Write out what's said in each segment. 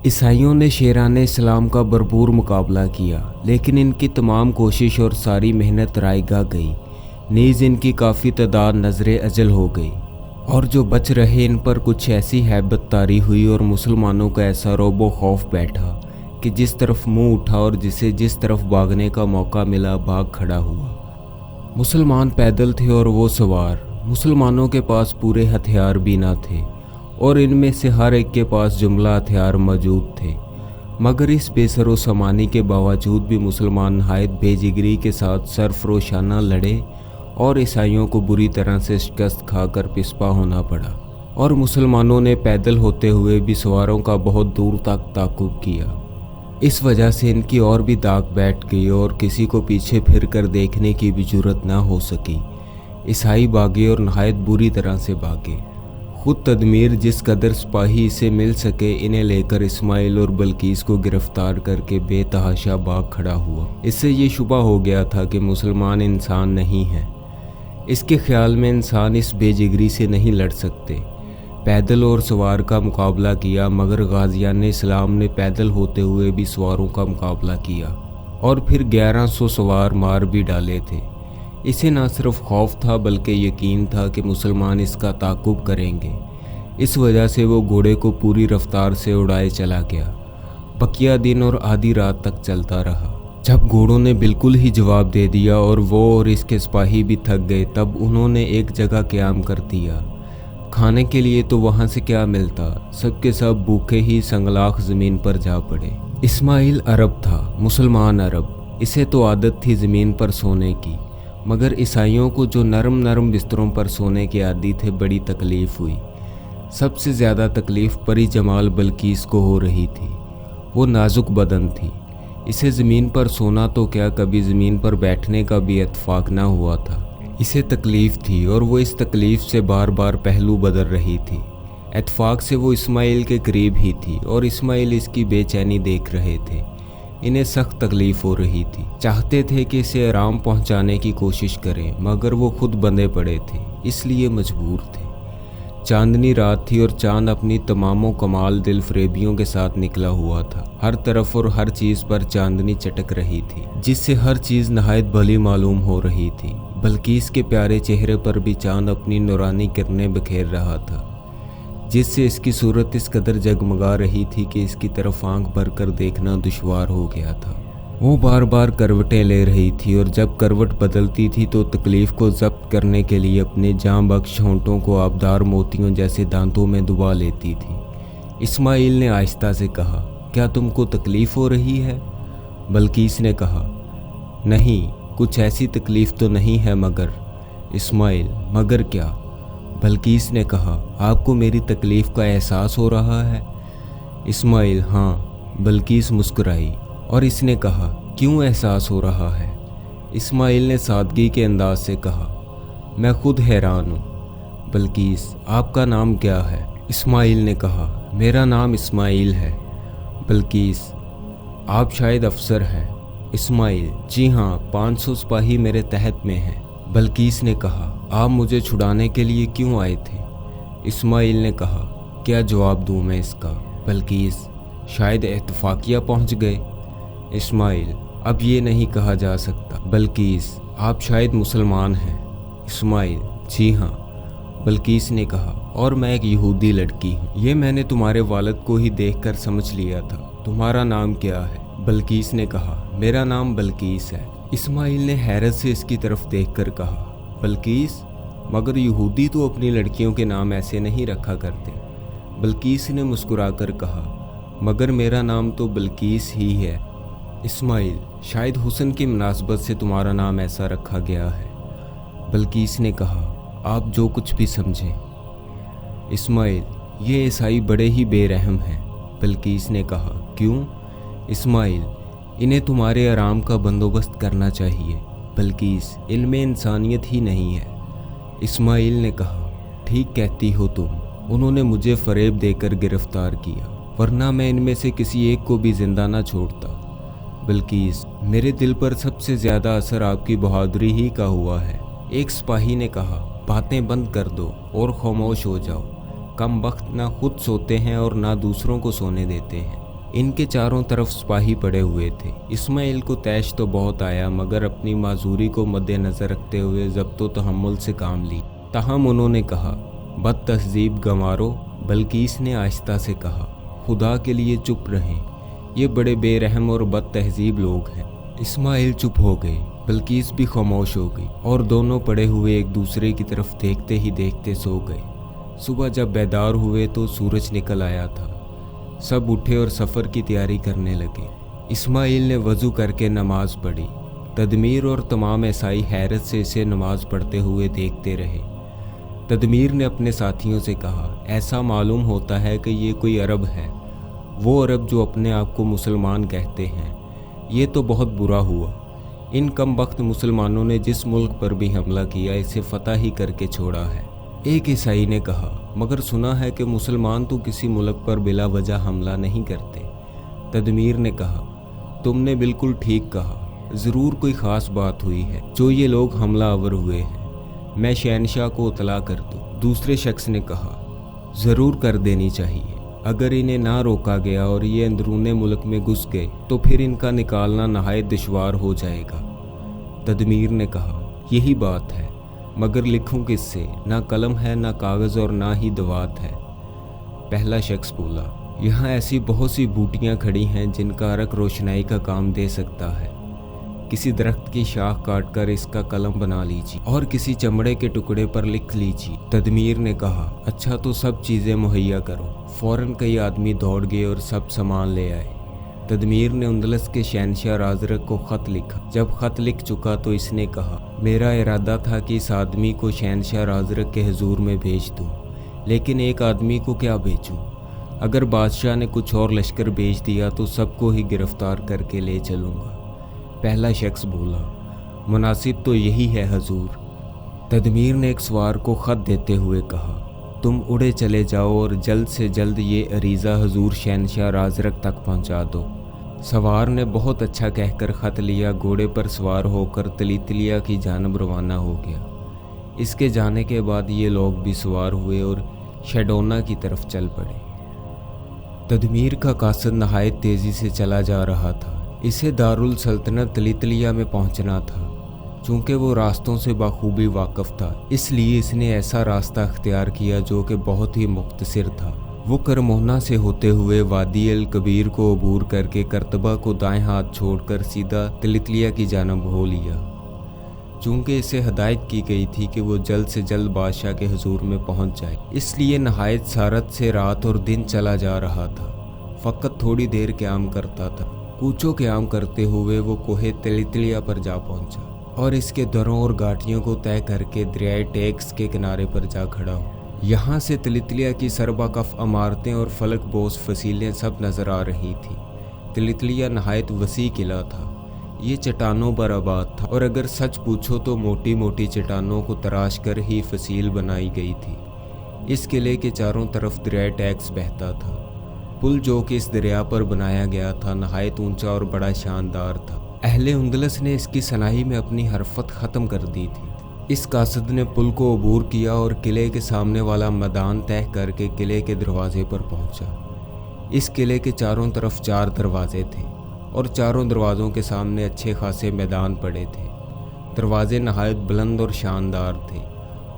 عیسائیوں نے شیران اسلام کا بھرپور مقابلہ کیا، لیکن ان کی تمام کوشش اور ساری محنت رائے گاہ گئی۔ نیز ان کی کافی تعداد نظر اجل ہو گئی، اور جو بچ رہے ان پر کچھ ایسی ہیبت طاری ہوئی اور مسلمانوں کا ایسا رعب و خوف بیٹھا کہ جس طرف منہ اٹھا اور جسے جس طرف بھاگنے کا موقع ملا بھاگ کھڑا ہوا۔ مسلمان پیدل تھے اور وہ سوار۔ مسلمانوں کے پاس پورے ہتھیار بھی نہ تھے، اور ان میں سے ہر ایک کے پاس جملہ ہتھیار موجود تھے، مگر اس بے سر و سامانی کے باوجود بھی مسلمان نہایت بے جگری کے ساتھ سرفروشانہ لڑے اور عیسائیوں کو بری طرح سے شکست کھا کر پسپا ہونا پڑا، اور مسلمانوں نے پیدل ہوتے ہوئے بھی سواروں کا بہت دور تک تعاقب کیا۔ اس وجہ سے ان کی اور بھی داغ بیٹھ گئی اور کسی کو پیچھے پھر کر دیکھنے کی بھی جرت نہ ہو سکی۔ عیسائی بھاگے اور نہایت بری طرح سے بھاگے۔ خود تدمیر جس قدر سپاہی اسے مل سکے انہیں لے کر اسماعیل اور بلقیس کو گرفتار کر کے بے تحاشا بھاگ کھڑا ہوا۔ اس سے یہ شبہ ہو گیا تھا کہ مسلمان انسان نہیں ہیں۔ اس کے خیال میں انسان اس بے جگری سے نہیں لڑ سکتے۔ پیدل اور سوار کا مقابلہ کیا، مگر غازیان اسلام نے پیدل ہوتے ہوئے بھی سواروں کا مقابلہ کیا، اور پھر 1100 سوار مار بھی ڈالے تھے۔ اسے نہ صرف خوف تھا بلکہ یقین تھا کہ مسلمان اس کا تعاقب کریں گے۔ اس وجہ سے وہ گھوڑے کو پوری رفتار سے اڑائے چلا گیا۔ بقیہ دن اور آدھی رات تک چلتا رہا۔ جب گھوڑوں نے بالکل ہی جواب دے دیا اور وہ اور اس کے سپاہی بھی تھک گئے، تب انہوں نے ایک جگہ قیام کر دیا۔ کھانے کے لیے تو وہاں سے کیا ملتا، سب کے سب بھوکے ہی سنگلاخ زمین پر جا پڑے۔ اسماعیل عرب تھا، مسلمان عرب، اسے تو عادت تھی زمین پر سونے کی، مگر عیسائیوں کو جو نرم نرم بستروں پر سونے کے عادی تھے بڑی تکلیف ہوئی۔ سب سے زیادہ تکلیف پری جمال بلقیس کو ہو رہی تھی۔ وہ نازک بدن تھی، اسے زمین پر سونا تو کیا کبھی زمین پر بیٹھنے کا بھی اتفاق نہ ہوا تھا۔ اسے تکلیف تھی اور وہ اس تکلیف سے بار بار پہلو بدل رہی تھی۔ اتفاق سے وہ اسماعیل کے قریب ہی تھی اور اسماعیل اس کی بے چینی دیکھ رہے تھے۔ انہیں سخت تکلیف ہو رہی تھی، چاہتے تھے کہ اسے آرام پہنچانے کی کوشش کریں، مگر وہ خود بندھے پڑے تھے، اس لیے مجبور تھے۔ چاندنی رات تھی اور چاند اپنی تمام و کمال دل فریبیوں کے ساتھ نکلا ہوا تھا۔ ہر طرف اور ہر چیز پر چاندنی چٹک رہی تھی، جس سے ہر چیز نہایت بھلی معلوم ہو رہی تھی۔ بلقیس کے پیارے چہرے پر بھی چاند اپنی نورانی کرنیں بکھیر رہا تھا، جس سے اس کی صورت اس قدر جگمگا رہی تھی کہ اس کی طرف آنکھ بھر کر دیکھنا دشوار ہو گیا تھا۔ وہ بار بار کروٹیں لے رہی تھی اور جب کروٹ بدلتی تھی تو تکلیف کو ضبط کرنے کے لیے اپنے جاں بخش ہونٹوں کو آبدار موتیوں جیسے دانتوں میں دبا لیتی تھی۔ اسماعیل نے آہستہ سے کہا، کیا تم کو تکلیف ہو رہی ہے؟ بلقیس نے کہا، نہیں، کچھ ایسی تکلیف تو نہیں ہے مگر۔ اسماعیل، مگر کیا؟ بلقیس نے کہا، آپ کو میری تکلیف کا احساس ہو رہا ہے؟ اسماعیل، ہاں۔ بلقیس مسکرائی اور اس نے کہا، کیوں احساس ہو رہا ہے؟ اسماعیل نے سادگی کے انداز سے کہا، میں خود حیران ہوں۔ بلقیس، آپ کا نام کیا ہے؟ اسماعیل نے کہا، میرا نام اسماعیل ہے۔ بلقیس، آپ شاید افسر ہیں۔ اسماعیل، جی ہاں، 500 سپاہی میرے تحت میں ہیں۔ بلقیس نے کہا، آپ مجھے چھڑانے کے لیے کیوں آئے تھے؟ اسماعیل نے کہا، کیا جواب دوں میں اس کا؟ بلقیس، شاید اتفاقیہ پہنچ گئے۔ اسماعیل، اب یہ نہیں کہا جا سکتا۔ بلقیس، آپ شاید مسلمان ہیں۔ اسماعیل، جی ہاں۔ بلقیس نے کہا، اور میں ایک یہودی لڑکی ہوں۔ یہ میں نے تمہارے والد کو ہی دیکھ کر سمجھ لیا تھا۔ تمہارا نام کیا ہے؟ بلقیس نے کہا، میرا نام بلقیس ہے۔ اسماعیل نے حیرت سے اس کی طرف دیکھ کر کہا، بلقیس، مگر یہودی تو اپنی لڑکیوں کے نام ایسے نہیں رکھا کرتے۔ بلقیس نے مسکرا کر کہا، مگر میرا نام تو بلقیس ہی ہے۔ اسماعیل، شاید حسن کی مناسبت سے تمہارا نام ایسا رکھا گیا ہے۔ بلقیس نے کہا، آپ جو کچھ بھی سمجھیں۔ اسماعیل، یہ عیسائی بڑے ہی بے رحم ہیں۔ بلقیس نے کہا، کیوں؟ اسماعیل، انہیں تمہارے آرام کا بندوبست کرنا چاہیے۔ بلقیس، ان میں انسانیت ہی نہیں ہے۔ اسماعیل نے کہا، ٹھیک کہتی ہو تم، انہوں نے مجھے فریب دے کر گرفتار کیا، ورنہ میں ان میں سے کسی ایک کو بھی زندہ نہ چھوڑتا۔ بلقیس، میرے دل پر سب سے زیادہ اثر آپ کی بہادری ہی کا ہوا ہے۔ ایک سپاہی نے کہا، باتیں بند کر دو اور خاموش ہو جاؤ، کم وقت نہ خود سوتے ہیں اور نہ دوسروں کو سونے دیتے ہیں۔ ان کے چاروں طرف سپاہی پڑے ہوئے تھے۔ اسماعیل کو طیش تو بہت آیا، مگر اپنی معذوری کو مد نظر رکھتے ہوئے ضبط و تحمل سے کام لی۔ تاہم انہوں نے کہا، بد تہذیب گنوارو۔ بلقیس نے آہستہ سے کہا، خدا کے لیے چپ رہیں، یہ بڑے بے رحم اور بد تہذیب لوگ ہیں۔ اسماعیل چپ ہو گئے، بلقیس بھی خاموش ہو گئی، اور دونوں پڑے ہوئے ایک دوسرے کی طرف دیکھتے ہی دیکھتے سو گئے۔ صبح جب بیدار ہوئے تو سورج نکل آیا تھا۔ سب اٹھے اور سفر کی تیاری کرنے لگے۔ اسماعیل نے وضو کر کے نماز پڑھی۔ تدمیر اور تمام عیسائی حیرت سے اسے نماز پڑھتے ہوئے دیکھتے رہے۔ تدمیر نے اپنے ساتھیوں سے کہا، ایسا معلوم ہوتا ہے کہ یہ کوئی عرب ہے، وہ عرب جو اپنے آپ کو مسلمان کہتے ہیں۔ یہ تو بہت برا ہوا، ان کم بخت مسلمانوں نے جس ملک پر بھی حملہ کیا اسے فتح ہی کر کے چھوڑا ہے۔ ایک عیسائی نے کہا، مگر سنا ہے کہ مسلمان تو کسی ملک پر بلا وجہ حملہ نہیں کرتے۔ تدمیر نے کہا، تم نے بالکل ٹھیک کہا، ضرور کوئی خاص بات ہوئی ہے جو یہ لوگ حملہ آور ہوئے ہیں، میں شہنشاہ کو اطلاع کر دوں۔ دوسرے شخص نے کہا، ضرور کر دینی چاہیے، اگر انہیں نہ روکا گیا اور یہ اندرون ملک میں گھس گئے تو پھر ان کا نکالنا نہایت دشوار ہو جائے گا۔ تدمیر نے کہا، یہی بات ہے، مگر لکھوں کس سے؟ نہ قلم ہے، نہ کاغذ، اور نہ ہی دوات ہے۔ پہلا شخص بولا، یہاں ایسی بہت سی بوٹیاں کھڑی ہیں جن کا عرق روشنائی کا کام دے سکتا ہے۔ کسی درخت کی شاخ کاٹ کر اس کا قلم بنا لیجیے اور کسی چمڑے کے ٹکڑے پر لکھ لیجیے۔ تدمیر نے کہا، اچھا تو سب چیزیں مہیا کرو۔ فوراً کئی آدمی دوڑ گئے اور سب سامان لے آئے۔ تدمیر نے اندلس کے شہنشاہ رازرک کو خط لکھا۔ جب خط لکھ چکا تو اس نے کہا، میرا ارادہ تھا کہ اس آدمی کو شہنشاہ رازرک کے حضور میں بھیج دوں، لیکن ایک آدمی کو کیا بھیجوں؟ اگر بادشاہ نے کچھ اور لشکر بھیج دیا تو سب کو ہی گرفتار کر کے لے چلوں گا۔ پہلا شخص بولا، مناسب تو یہی ہے حضور۔ تدمیر نے ایک سوار کو خط دیتے ہوئے کہا، تم اڑے چلے جاؤ اور جلد سے جلد یہ عریضہ حضور شہنشاہ رازرک تک پہنچا دو۔ سوار نے بہت اچھا کہہ کر خط لیا، گھوڑے پر سوار ہو کر تلیتلیا کی جانب روانہ ہو گیا۔ اس کے جانے کے بعد یہ لوگ بھی سوار ہوئے اور شیڈونا کی طرف چل پڑے۔ تدمیر کا قاصد نہایت تیزی سے چلا جا رہا تھا، اسے دارالسلطنت تلیتلیا میں پہنچنا تھا۔ چونکہ وہ راستوں سے بخوبی واقف تھا، اس لیے اس نے ایسا راستہ اختیار کیا جو کہ بہت ہی مختصر تھا۔ وہ کرمونا سے ہوتے ہوئے وادی الکبیر کو عبور کر کے کرتبہ کو دائیں ہاتھ چھوڑ کر سیدھا تلیتلیا کی جانب ہو لیا۔ چونکہ اسے ہدایت کی گئی تھی کہ وہ جلد سے جلد بادشاہ کے حضور میں پہنچ جائے، اس لیے نہایت سارت سے رات اور دن چلا جا رہا تھا، فقط تھوڑی دیر قیام کرتا تھا۔ کوچو قیام کرتے ہوئے وہ کوہ تلیتلیا پر جا پہنچا اور اس کے دروں اور گھاٹیوں کو طے کر کے دریائے ٹیکس کے کنارے پر جا کھڑا ہو۔ یہاں سے تلیتلیا کی سربا کف عمارتیں اور فلک بوس فصیلیں سب نظر آ رہی تھیں۔ تلیتلیا نہایت وسیع قلعہ تھا، یہ چٹانوں پر آباد تھا، اور اگر سچ پوچھو تو موٹی موٹی چٹانوں کو تراش کر ہی فصیل بنائی گئی تھی۔ اس قلعے کے چاروں طرف دریائے ٹیکس بہتا تھا۔ پل جو کہ اس دریا پر بنایا گیا تھا نہایت اونچا اور بڑا شاندار تھا۔ اہل اندلس نے اس کی صناعی میں اپنی حرفت ختم کر دی تھی۔ اس قاصد نے پل کو عبور کیا اور قلعے کے سامنے والا میدان طے کر کے قلعے کے دروازے پر پہنچا۔ اس قلعے کے چاروں طرف 4 دروازے تھے اور چاروں دروازوں کے سامنے اچھے خاصے میدان پڑے تھے۔ دروازے نہایت بلند اور شاندار تھے،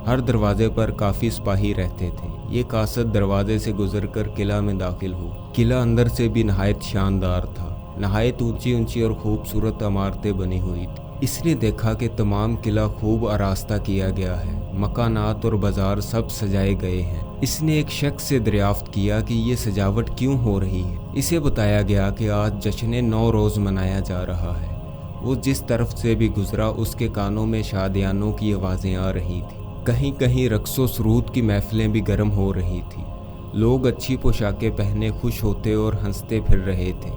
ہر دروازے پر کافی سپاہی رہتے تھے۔ یہ قاصد دروازے سے گزر کر قلعہ میں داخل ہوا۔ قلعہ اندر سے بھی نہایت شاندار تھا، نہایت اونچی اونچی اور خوبصورت عمارتیں بنی ہوئی تھی۔ اس نے دیکھا کہ تمام قلعہ خوب آراستہ کیا گیا ہے، مکانات اور بازار سب سجائے گئے ہیں۔ اس نے ایک شخص سے دریافت کیا کہ یہ سجاوٹ کیوں ہو رہی ہے۔ اسے بتایا گیا کہ آج جشن نوروز منایا جا رہا ہے۔ وہ جس طرف سے بھی گزرا اس کے کانوں میں شادیانوں کی آوازیں آ رہی تھیں، کہیں کہیں رقص و سرود کی محفلیں بھی گرم ہو رہی تھیں۔ لوگ اچھی پوشاکیں پہنے خوش ہوتے اور ہنستے پھر رہے تھے۔